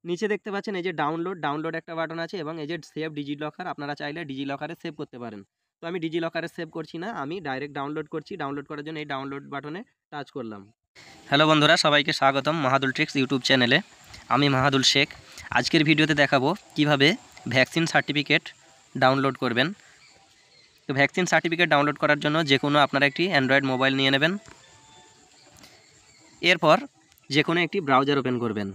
নিচে দেখতে পাচ্ছেন এই যে ডাউনলোড একটা বাটন আছে এবং এই যে সেভ ডিজি লকার, আপনারা চাইলে ডিজি লকারে সেভ করতে পারেন। তো আমি ডিজি লকারে সেভ করছি না, আমি ডাইরেক্ট ডাউনলোড করছি। ডাউনলোড করার জন্য এই ডাউনলোড বাটনে টাচ করলাম। হ্যালো বন্ধুরা, সবাইকে স্বাগতম মাহাদুল ট্রিক্স ইউটিউব চ্যানেলে। আমি মাহাদুল শেখ। আজকের ভিডিওতে দেখাবো কিভাবে ভ্যাকসিন সার্টিফিকেট ডাউনলোড করবেন। তো ভ্যাকসিন সার্টিফিকেট ডাউনলোড করার জন্য যে কোনো আপনারা একটি অ্যান্ড্রয়েড মোবাইল নিয়ে নেবেন। এরপর যে কোনো একটি ব্রাউজার ওপেন করবেন।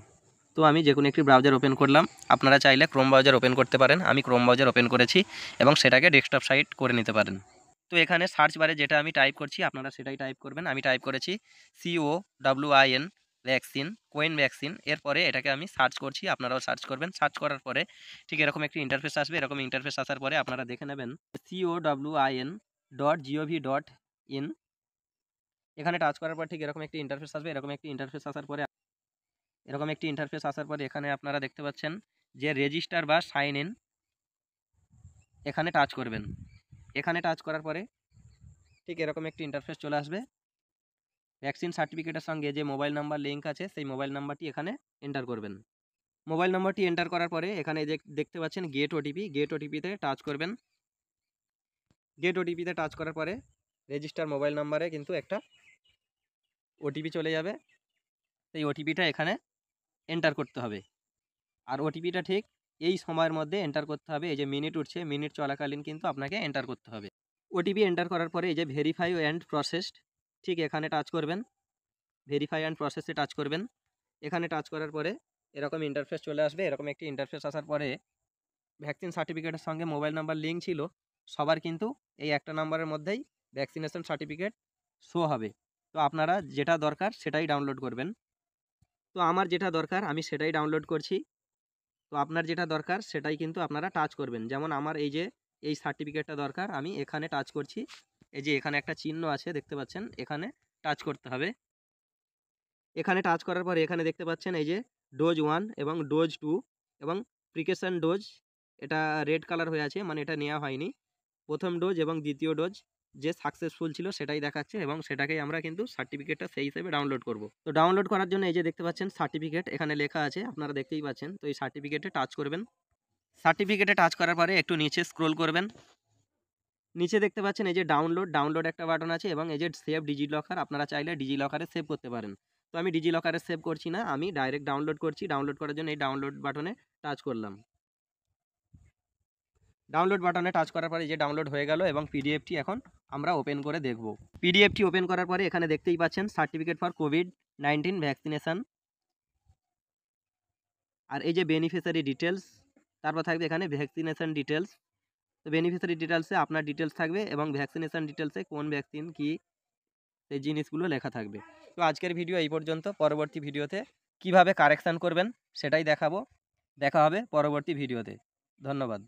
তো আমি যে কোনো একটি ব্রাউজার ওপেন করলাম। আপনারা চাইলে ক্রোম ব্রাউজার ওপেন করতে পারেন। আমি ক্রোম ব্রাউজার ওপেন করেছি এবং সেটাকে ডেস্কটপ সাইট করে নিতে পারেন। তো এখানে সার্চ বারে যেটা আমি টাইপ করছি আপনারা সেটাই টাইপ করবেন। আমি টাইপ করেছি COWIN ভ্যাকসিন, কোয়েন ভ্যাকসিন। এরপরে এটাকে আমি সার্চ করছি, আপনারাও সার্চ করবেন। সার্চ করার পরে ঠিক এরকম একটি ইন্টারফেস আসবে। এরকম ইন্টারফেস আসার পরে আপনারা দেখে নেবেন COWIN.gov.in। এখানে টাচ করার পর ঠিক এরকম একটি ইন্টারফেস আসবে। এরকম একটি ইন্টারফেস আসার পরে এখানে আপনারা দেখতে পাচ্ছেন যে রেজিস্টার বা সাইন ইন, এখানে টাচ করবেন। এখানে টাচ করার পরে ঠিক এরকম একটি ইন্টারফেস চলে আসবে। ভ্যাকসিন সার্টিফিকেটের সঙ্গে যে মোবাইল নাম্বার লিঙ্ক আছে সেই মোবাইল নাম্বারটি এখানে এন্টার করবেন। মোবাইল নাম্বারটি এন্টার করার পরে এখানে দেখতে পাচ্ছেন গেট ওটিপিতে টাচ করবেন। গেট ওটিপিতে টাচ করার পরে রেজিস্টার মোবাইল নাম্বারে কিন্তু একটা ওটিপি চলে যাবে। সেই ওটিপিটা এখানে এন্টার করতে হবে। আর ওটিপিটা ঠিক এই সময়ের মধ্যে এন্টার করতে হবে। এই যে মিনিট উঠছে, মিনিট চলাকালীন কিন্তু আপনাকে এন্টার করতে হবে। ওটিপি এন্টার করার পরে এই যে ভেরিফাই অ্যান্ড প্রসেসড, ঠিক এখানে টাচ করবেন। ভেরিফাই অ্যান্ড প্রসেসে টাচ করবেন। এখানে টাচ করার পরে এরকম ইন্টারফেস চলে আসবে। এরকম একটি ইন্টারফেস আসার পরে ভ্যাকসিন সার্টিফিকেটের সঙ্গে মোবাইল নাম্বার লিঙ্ক ছিল সবার কিন্তু এই একটা নাম্বারের মধ্যেই ভ্যাকসিনেশন সার্টিফিকেট শো হবে। তো আপনারা যেটা দরকার সেটাই ডাউনলোড করবেন। তো আমার যেটা দরকার আমি সেটাই ডাউনলোড করছি। তো আপনার যেটা দরকার সেটাই কিন্তু আপনারা টাচ করবেন। যেমন আমার এই যে এই সার্টিফিকেটটা দরকার, আমি এখানে টাচ করছি। এই যে এখানে একটা চিহ্ন আছে দেখতে পাচ্ছেন, এখানে টাচ করতে হবে। এখানে টাচ করার পরে এখানে দেখতে পাচ্ছেন এই যে ডোজ 1 এবং ডোজ 2 এবং প্রিকশন ডোজ, এটা রেড কালার হয়ে আছে, মানে এটা নেওয়া হয়নি। প্রথম ডোজ এবং দ্বিতীয় ডোজ যে সাকসেসফুল ছিল সেটাই দেখাচ্ছে এবং সেটাকেই আমরা কিন্তু সার্টিফিকেটটা সেই হিসেবে ডাউনলোড করব। তো ডাউনলোড করার জন্য এই যে দেখতে পাচ্ছেন সার্টিফিকেট এখানে লেখা আছে, আপনারা দেখতেই পাচ্ছেন। তো এই সার্টিফিকেটে টাচ করবেন। সার্টিফিকেটে টাচ করার পরে একটু নিচে স্ক্রোল করবেন। নিচে দেখতে পাচ্ছেন এই যে ডাউনলোড একটা বাটন আছে এবং এই যে সেভ ডিজি লকার, আপনারা চাইলে ডিজি লকারে সেভ করতে পারেন। তো আমি ডিজি লকারে সেভ করছি না, আমি ডাইরেক্ট ডাউনলোড করছি। ডাউনলোড করার জন্য এই ডাউনলোড বাটনে টাচ করলাম। ডাউনলোড বাটনে টাচ করার পরে যে ডাউনলোড হয়ে গেল এবং পিডিএফটি এখন আমরা ওপেন করে দেখব। পিডিএফটি ওপেন করার পরে এখানে দেখতেই পাচ্ছেন সার্টিফিকেট ফর কোভিড-19 ভ্যাকসিনেশন, আর এই যে বেনিফিশিয়ারি ডিটেলস, তারপর থাকবে এখানে ভ্যাকসিনেশন ডিটেলস। তো বেনিফিশিয়ারি ডিটেলসে আপনার ডিটেলস থাকবে এবং ভ্যাকসিনেশন ডিটেলসে কোন ভ্যাকসিন কি সেই জিনিসগুলো লেখা থাকবে। তো আজকের ভিডিও এই পর্যন্ত। পরবর্তী ভিডিওতে কিভাবে কারেকশান করবেন সেটাই দেখাবো। দেখা হবে পরবর্তী ভিডিওতে। ধন্যবাদ।